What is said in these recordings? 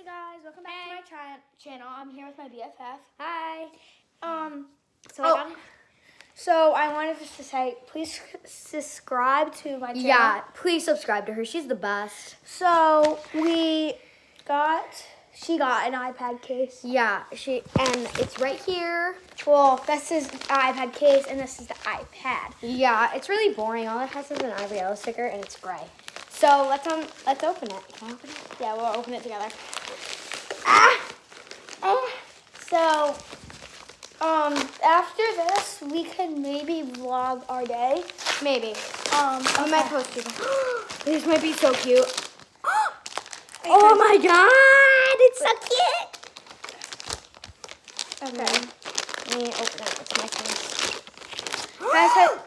guys, welcome back to my channel. I'm here with my BFF. Hi. So I wanted just to say, please subscribe to my channel. Yeah, please subscribe to her. She's the best. So she got an iPad case. Yeah, and it's right here. Well, this is the iPad case, and this is the iPad. Yeah, it's really boring. All it has is an ivory yellow sticker, and it's gray. So let's open it. Can I open it? Yeah, we'll open it together. So, after this, we can maybe vlog our day. Maybe. Okay. We might post it. This might be so cute. Oh my god, it's so cute. Okay. Let me open it with my face.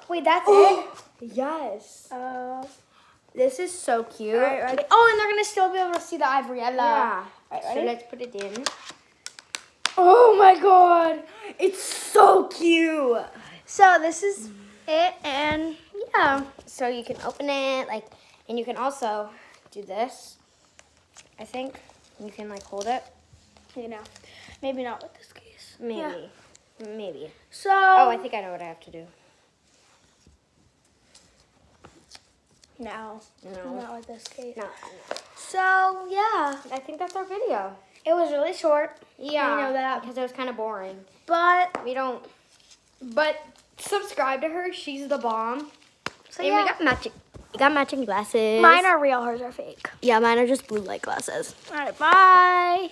Wait, that's it? Yes. This is so cute. All right, ready? Oh, and they're gonna still be able to see the ivory yellow. Yeah. All right, So ready? let's put it in. Oh my god! It's so cute. So this is it, and yeah. So you can open it, and you can also do this. I think you can hold it. You know, maybe not with this case. Maybe. Maybe. So. Oh, I think I know what I have to do. No. Not with this case. No. So yeah, I think that's our video. it was really short. Yeah. I know that. Because it was kind of boring. But But subscribe to her. She's the bomb. so And yeah, we got matching glasses. mine are real, hers are fake. Yeah, mine are just blue light glasses. All right, bye.